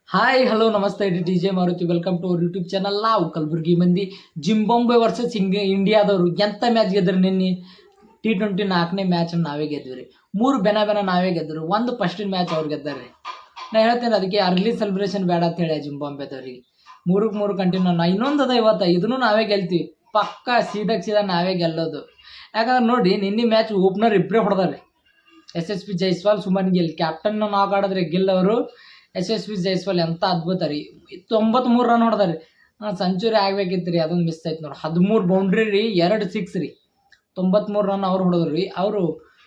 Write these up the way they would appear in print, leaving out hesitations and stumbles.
Hi hello ನಮಸ್ತೆ ಇದು D J Maruti welcome to our YouTube channel. ನಾವು ಕಲಬುರ್ಗಿ ಮಂದಿ ಜಿಂಬಾಬ್ವೆ ವರ್ಸಸ್ ಇಂಡಿಯಾದವರು ಎಂಥ ಮ್ಯಾಚ್ ಗೆದ್ರು ನಿನ್ನೆ. T20 4ನೇ ಮ್ಯಾಚ್ ನಾವೇ ಗೆದ್ವಿ ರೀ. 3 ಬೆನ ನಾವೇ ಗೆದ್ರು, ಒಂದು ಫಸ್ಟ್ ಮ್ಯಾಚ್ ಅವ್ರು ಗೆದ್ದಾರ್ರಿ. ನಾ ಹೇಳ್ತೇನೆ ಅದಕ್ಕೆ ಅರ್ಲಿ ಸೆಲೆಬ್ರೇಷನ್ ಬೇಡ ಅಂತ ಹೇಳಿ ಜಿಂಬಾಬ್ವೆದವ್ರಿಗೆ. 3 ಕಂಟಿನ್ಯೂ ಇನ್ನೊಂದು ಅದ ಇವತ್ತು ಇದನ್ನು ನಾವೇ ಗೆಲ್ತೀವಿ ಪಕ್ಕ. ಸೀದಾ ನಾವೇ ಗೆಲ್ಲೋದು. ಯಾಕಂದ್ರೆ ನೋಡಿ ನಿನ್ನೆ ಮ್ಯಾಚ್ ಓಪನರ್ ಇಬ್ಬರೇ ಹೊಡೆದಾರೆ. SSP ಜೈಸ್ವಾಲ್, ಸುಮನ್ ಗಿಲ್. ಕ್ಯಾಪ್ಟನ್ ನಾಕ್ ಆಡಿದ್ರೆ ಗಿಲ್ ಅವರು. SSP ಜೈಸ್ವಾಲ್ ಎಂಥ ಅದ್ಭುತ ರೀ. 93 ರನ್ ಹೊಡೆದಾರೆ. ಸೆಂಚುರಿ ಆಗ್ಬೇಕಿತ್ತು ರೀ, ಅದೊಂದು ಮಿಸ್ ಆಯ್ತು ನೋಡಿ. 13 ಬೌಂಡ್ರಿ ರೀ, 2 ಸಿಕ್ಸ್ ರೀ. 93 ರನ್ ಅವ್ರು ಹೊಡೆದ್ರು ರೀ. ಅವರು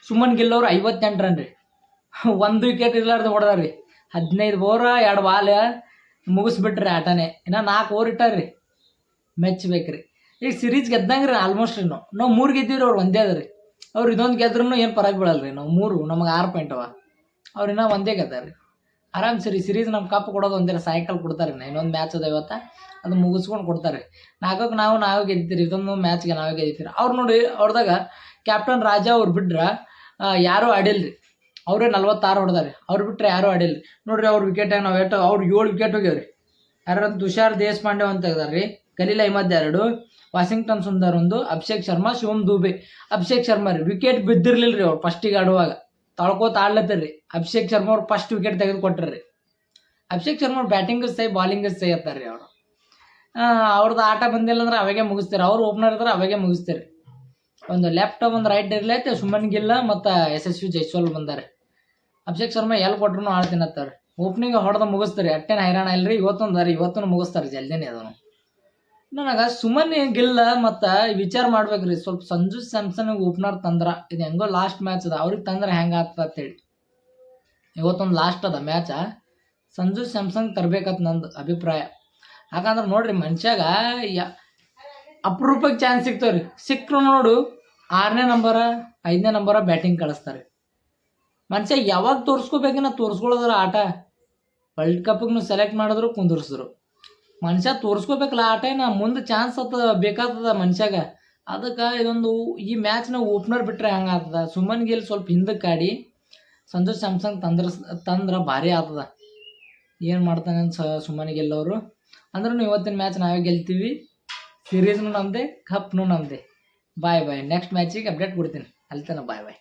ಸುಮನ್ ಗಿಲ್ ಅವರು 58 ರನ್ ರೀ. 1 ವಿಕೆಟ್ ಇರ್ಲಾರ್ದು ಹೊಡೆದಾರ್ರಿ. 15 ಓವರ್ 2 ಬಾಲ್ ಮುಗಿಸ್ಬಿಟ್ರಿ ಆಟನೇ. ಇನ್ನು 4 ಓವರ್ ಇಟ್ಟಾರ್ರಿ. ಮೆಚ್ಚಬೇಕ್ರಿ. ಈಗ ಸಿರೀಸ್ ಗೆದ್ದಂಗೆ ರೀ ಆಲ್ಮೋಸ್ಟ್ ರೀ. ನಾವು 3 ಗೆದ್ದೀವಿ, ಅವ್ರು ಒಂದೇ ಅದ ರೀ. ಅವ್ರು ಇದೊಂದು ಗೆದ್ರೂ ಏನು ಪರಕ್ ಬೀಳಲ್ಲ ರೀ. ನಾವು 3 ನಮಗೆ 6 ಪಾಯಿಂಟ್ ಅವ. ಅವ್ರು ಇನ್ನೂ ಒಂದೇ ಗೆದ್ದಾರ ರೀ. ಆರಾಮ್ ಸಿರೀಸ್ ನಮ್ಮ ಕಪ್ ಕೊಡೋದು ಒಂದೇ ಸಾಯಂಕಾಲ ಕೊಡ್ತಾರೆ. ಇನ್ನೊಂದು ಮ್ಯಾಚ್ ಅದ ಇವತ್ತು, ಅದು ಮುಗಿಸ್ಕೊಂಡು ಕೊಡ್ತಾರೆ. ನಾಲ್ಕಕ್ಕೆ ನಾವೇ ಗೆದ್ದಿರಿ. ಇದೊಂದು ಮ್ಯಾಚ್ಗೆ ನಾವೇ ಗೆದ್ದಿರಿ. ಅವ್ರು ನೋಡಿ ಅವ್ರದಾಗ ಕ್ಯಾಪ್ಟನ್ ರಾಜಾ ಅವ್ರು ಬಿಟ್ರೆ ಯಾರೂ ಆಡಿಲ್ರಿ. ಅವರೇ 46 ಹೊಡೆದಾರೆ. ಅವ್ರು ಬಿಟ್ಟರೆ ಯಾರೂ ಆಡಿಲ್ರಿ. ನೋಡ್ರಿ ಅವ್ರ ವಿಕೆಟ್ ನಾವು ಅವ್ರು 7 ವಿಕೆಟ್ ಹೋಗ್ಯಾವ್ರಿ. ಯಾರಂತ ತುಷಾರ್ ದೇಶಪಾಂಡೆ ಅಂತ ತೆಗ್ದಾರೆ ರೀ. ಖಲೀಲ್ ಅಹ್ಮದ್ 2, ವಾಷಿಂಗ್ಟನ್ ಸುಂದರ್ 1, ಅಭಿಷೇಕ್ ಶರ್ಮಾ, ಶಿವಮ್ ದುಬೆ. ಅಭಿಷೇಕ್ ಶರ್ಮಾ ರೀ ವಿಕೆಟ್ ಬಿದ್ದಿರ್ಲಿಲ್ಲ ರೀ. ಅವ್ರು ಫಸ್ಟಿಗೆ ಆಡುವಾಗ ತಳ್ಕೋತ ಆಡ್ಲತ್ತಿರ್ರಿ. ಅಭಿಷೇಕ್ ಶರ್ಮಾ ಅವ್ರು ಫಸ್ಟ್ ವಿಕೆಟ್ ತೆಗೆದು ಕೊಟ್ಟರ್ರಿ. ಅಭಿಷೇಕ್ ಶರ್ಮಾ ಅವ್ರು ಬ್ಯಾಟಿಂಗ್ ಸೈ ಬಾಲಿಂಗ್ ಸೈ ಇರ್ತಾರೆ ಅವರು. ಅವ್ರದ್ದು ಆಟ ಬಂದಿಲ್ಲ ಅಂದ್ರೆ ಅವಾಗೆ ಮುಗಿಸ್ತಾರೆ. ಅವ್ರು ಓಪನರ್ ಇದ್ರೆ ಅವಾಗೆ ಮುಗಿಸ್ತಾರೆ. ಒಂದು ಲೆಫ್ಟ್ ಒಂದು ರೈಟ್ ಇರ್ಲೈತೆ. ಸುಮನ್ ಗಿಲ್ಲ ಮತ್ತು SSP ಜೈಸ್ವಾಲ್ ಬಂದಾರೆ. ಅಭಿಷೇಕ್ ಶರ್ಮಾ ಎಲ್ಲಿ ಕೊಟ್ರು ಆಡ್ತೀನತ್ತಾರೆ. ಓಪನಿಂಗ್ ಹೊಡೆದು ಮುಗಿಸ್ತಾರೆ. ಅಟ್ಟೇನು ಹೈರಾಣ ಇಲ್ರಿ. ಇವತ್ತೊಂದು ಮುಗಿಸ್ತಾರೆ ಜಲ್ದಿನೇ ಅದನ್ನು. ನನಗೆ ಸುಮನ್ ಗಿಲ್ಲ ಮತ್ತು ವಿಚಾರ ಮಾಡ್ಬೇಕ್ರಿ ಸ್ವಲ್ಪ. ಸಂಜು ಸ್ಯಾಮ್ಸನ್ ಓಪನರ್ ತಂದ್ರ ಇದು ಹೆಂಗೋ ಲಾಸ್ಟ್ ಮ್ಯಾಚ್ ಅದ. ಅವ್ರಿಗೆ ತಂದ್ರೆ ಹೆಂಗೆ ಆಗ್ತದೆ ಅಂತೇಳಿ. ಇವತ್ತೊಂದು ಲಾಸ್ಟ್ ಅದ ಮ್ಯಾಚ. ಸಂಜು ಸ್ಯಾಮ್ಸಂಗ್ ತರ್ಬೇಕಂತ ನಂದು ಅಭಿಪ್ರಾಯ. ಯಾಕಂದ್ರೆ ನೋಡ್ರಿ ಮನುಷ್ಯಾಗ ಅಪರೂಪಕ್ಕೆ ಚಾನ್ಸ್ ಸಿಗ್ತಾವ್ರಿ. ಸಿಕ್ಕರು ನೋಡು 6ನೇ ನಂಬರ 5ನೇ ನಂಬರ ಬ್ಯಾಟಿಂಗ್ ಕಳಿಸ್ತಾರೆ. ಮನುಷ್ಯ ಯಾವಾಗ ತೋರಿಸ್ಕೋಬೇಕನ್ನ ತೋರಿಸ್ಕೊಳ್ಳೋದ್ರ ಆಟ. ವರ್ಲ್ಡ್ ಕಪ್ಗೂ ಸೆಲೆಕ್ಟ್ ಮಾಡಿದ್ರು ಕುಂದಿರ್ಸಿದ್ರು. ಮನುಷ್ಯ ತೋರಿಸ್ಕೋಬೇಕಲ್ಲ ಆಟನ. ಮುಂದೆ ಚಾನ್ಸ್ ಬೇಕಾಗ್ತದ ಮನುಷ್ಯಾಗ. ಅದಕ್ಕೆ ಈ ಮ್ಯಾಚ್ನ ಓಪನರ್ ಬಿಟ್ಟರೆ ಹೆಂಗೆ ಆಗ್ತದ. ಸುಮನ್ ಗಿಲ್ ಸ್ವಲ್ಪ ಹಿಂದಕ್ಕೆ ಆಡಿ ಸಂಜು ಸ್ಯಾಮ್ಸಂಗ್ ತಂದ್ರೆ ಭಾರಿ ಆಗ್ತದ. ಏನು ಮಾಡ್ತಾನೆ ಅಂತ ಸುಮನ್ ಗಿಲ್ ಅವರು. ಅಂದ್ರೂ ಇವತ್ತಿನ ಮ್ಯಾಚ್ ನಾವೇ ಗೆಲ್ತೀವಿ. ಸಿರೀಸ್ನು ನಮ್ಮದೇ, ಕಪ್ನು ನಮ್ಮದೇ. ಬಾಯ್. ನೆಕ್ಸ್ಟ್ ಮ್ಯಾಚಿಗೆ ಅಪ್ಡೇಟ್ ಕೊಡ್ತೀನಿ. ಅಲ್ಲಿ ತನಕ ಬಾಯ್.